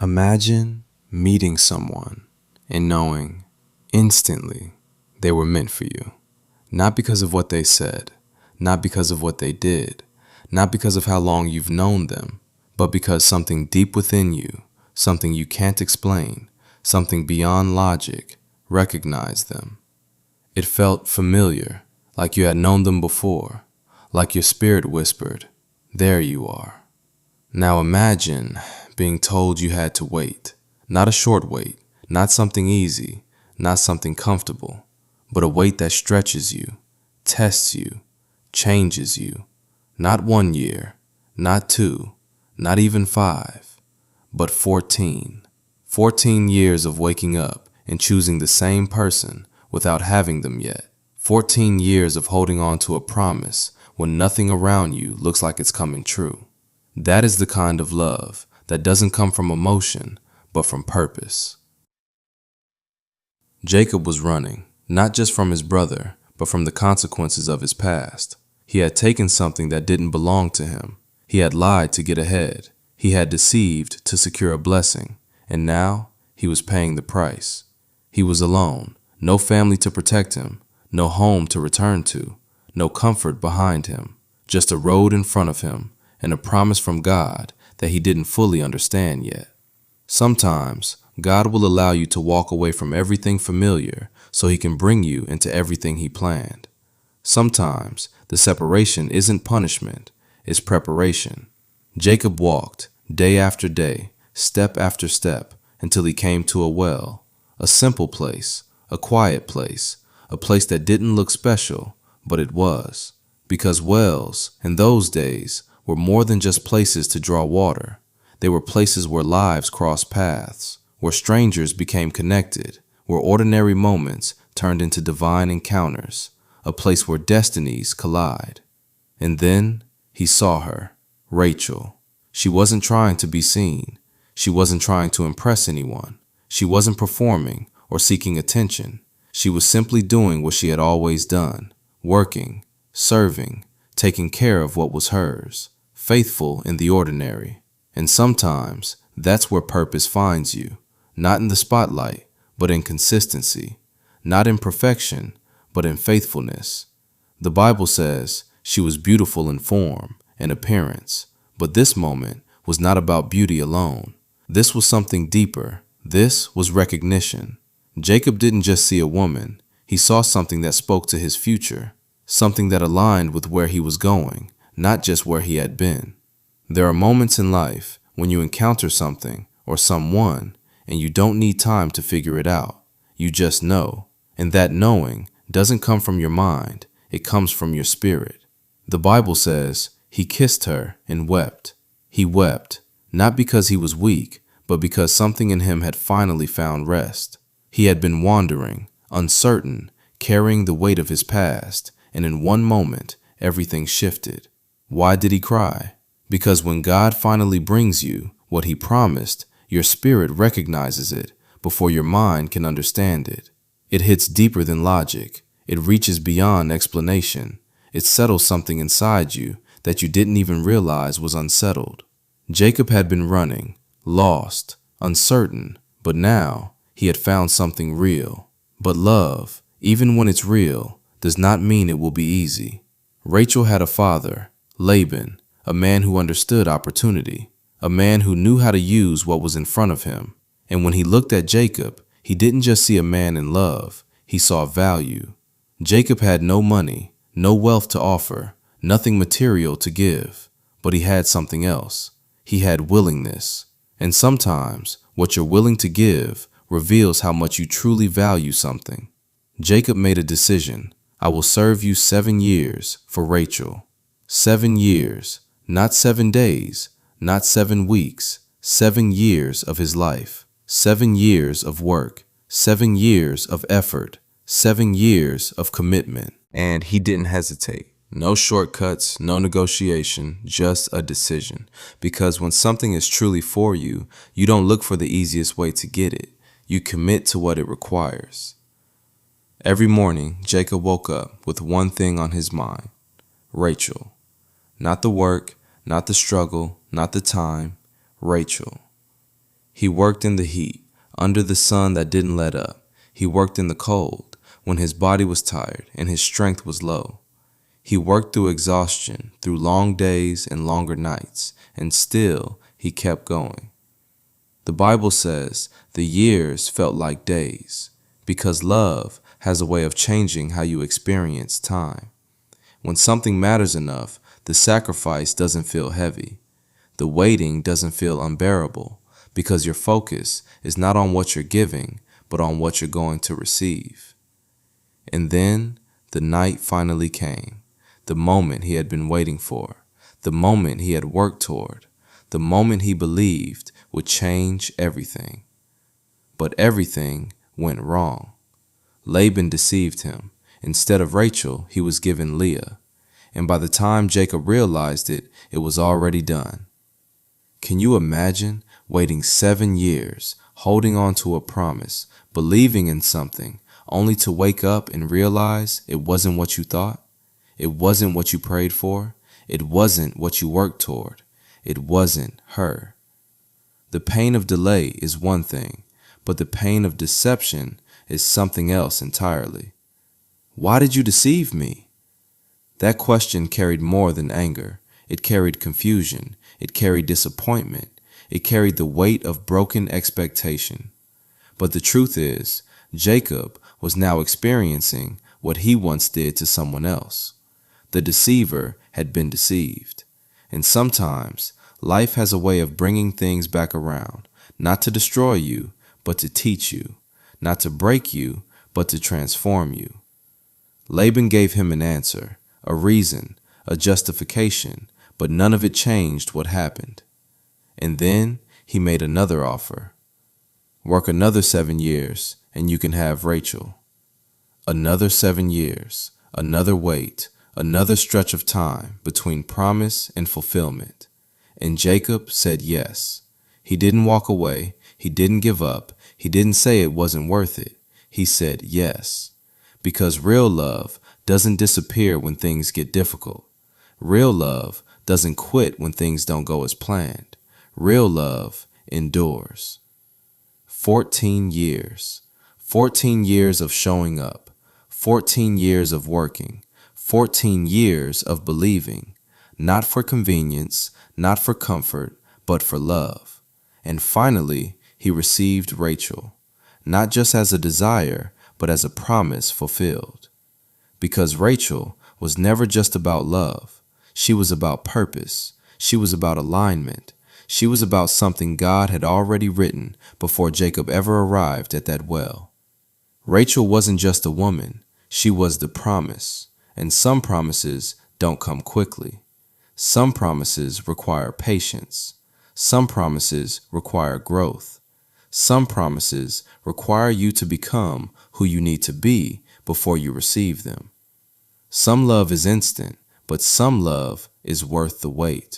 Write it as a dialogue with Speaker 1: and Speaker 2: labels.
Speaker 1: Imagine meeting someone and knowing instantly they were meant for you. Not because of what they said, not because of what they did, not because of how long you've known them, but because something deep within you, something you can't explain, something beyond logic, recognized them. It felt familiar, like you had known them before, like your spirit whispered, "There you are." Now imagine being told you had to wait. Not a short wait, not something easy, not something comfortable, but a wait that stretches you, tests you, changes you. Not 1 year, not 2, not even 5, but 14. 14 years of waking up and choosing the same person without having them yet. 14 years of holding on to a promise when nothing around you looks like it's coming true. That is the kind of love that doesn't come from emotion, but from purpose. Jacob was running, not just from his brother, but from the consequences of his past. He had taken something that didn't belong to him. He had lied to get ahead. He had deceived to secure a blessing, and now he was paying the price. He was alone, no family to protect him, no home to return to, no comfort behind him, just a road in front of him and a promise from God that he didn't fully understand yet. Sometimes God will allow you to walk away from everything familiar so he can bring you into everything he planned. Sometimes the separation isn't punishment, it's preparation. Jacob walked day after day, step after step, until he came to a well, a simple place, a quiet place, a place that didn't look special, but it was. Because wells, in those days, were more than just places to draw water. They were places where lives crossed paths, where strangers became connected, where ordinary moments turned into divine encounters, a place where destinies collide. And then he saw her, Rachel. She wasn't trying to be seen. She wasn't trying to impress anyone. She wasn't performing or seeking attention. She was simply doing what she had always done, working, serving, taking care of what was hers, faithful in the ordinary. And sometimes that's where purpose finds you, not in the spotlight, but in consistency, not in perfection, but in faithfulness. The Bible says she was beautiful in form and appearance, but this moment was not about beauty alone. This was something deeper. This was recognition. Jacob didn't just see a woman. He saw something that spoke to his future, something that aligned with where he was going, not just where he had been. There are moments in life when you encounter something or someone and you don't need time to figure it out. You just know. And that knowing doesn't come from your mind. It comes from your spirit. The Bible says he kissed her and wept. He wept, not because he was weak, but because something in him had finally found rest. He had been wandering, uncertain, carrying the weight of his past, and in one moment, everything shifted. Why did he cry? Because when God finally brings you what he promised, your spirit recognizes it before your mind can understand it. It hits deeper than logic. It reaches beyond explanation. It settles something inside you that you didn't even realize was unsettled. Jacob had been running, lost, uncertain, but now he had found something real. But love, even when it's real, does not mean it will be easy. Rachel had a father, Laban, a man who understood opportunity, a man who knew how to use what was in front of him. And when he looked at Jacob, he didn't just see a man in love, he saw value. Jacob had no money, no wealth to offer, nothing material to give, but he had something else. He had willingness. And sometimes what you're willing to give reveals how much you truly value something. Jacob made a decision. I will serve you 7 years for Rachel. 7 years, not 7 days, not 7 weeks, 7 years of his life, 7 years of work, 7 years of effort, 7 years of commitment. And he didn't hesitate. No shortcuts, no negotiation, just a decision. Because when something is truly for you, you don't look for the easiest way to get it. You commit to what it requires. Every morning, Jacob woke up with one thing on his mind: Rachel. Not the work, not the struggle, not the time, Rachel. He worked in the heat, under the sun that didn't let up. He worked in the cold, when his body was tired and his strength was low. He worked through exhaustion, through long days and longer nights, and still he kept going. The Bible says the years felt like days, because love has a way of changing how you experience time. When something matters enough, the sacrifice doesn't feel heavy. The waiting doesn't feel unbearable, because your focus is not on what you're giving, but on what you're going to receive. And then the night finally came, the moment he had been waiting for, the moment he had worked toward, the moment he believed would change everything. But everything went wrong. Laban deceived him. Instead of Rachel, he was given Leah. And by the time Jacob realized it, it was already done. Can you imagine waiting 7 years, holding on to a promise, believing in something, only to wake up and realize it wasn't what you thought? It wasn't what you prayed for. It wasn't what you worked toward. It wasn't her. The pain of delay is one thing, but the pain of deception is something else entirely. Why did you deceive me? That question carried more than anger. It carried confusion. It carried disappointment. It carried the weight of broken expectation. But the truth is, Jacob was now experiencing what he once did to someone else. The deceiver had been deceived. And sometimes life has a way of bringing things back around, not to destroy you, but to teach you, not to break you, but to transform you. Laban gave him an answer, a reason, a justification, but none of it changed what happened. And then he made another offer. Work another 7 years, and you can have Rachel. Another 7 years, another wait, another stretch of time between promise and fulfillment. And Jacob said yes. He didn't walk away. He didn't give up. He didn't say it wasn't worth it. He said yes. Because real love doesn't disappear when things get difficult. Real love doesn't quit when things don't go as planned. Real love endures. 14 years. 14 years of showing up. 14 years of working. 14 years of believing. Not for convenience, not for comfort, but for love. And finally, he received Rachel, not just as a desire, but as a promise fulfilled. Because Rachel was never just about love. She was about purpose. She was about alignment. She was about something God had already written before Jacob ever arrived at that well. Rachel wasn't just a woman. She was the promise. And some promises don't come quickly. Some promises require patience. Some promises require growth. Some promises require you to become who you need to be before you receive them. Some love is instant, but some love is worth the wait.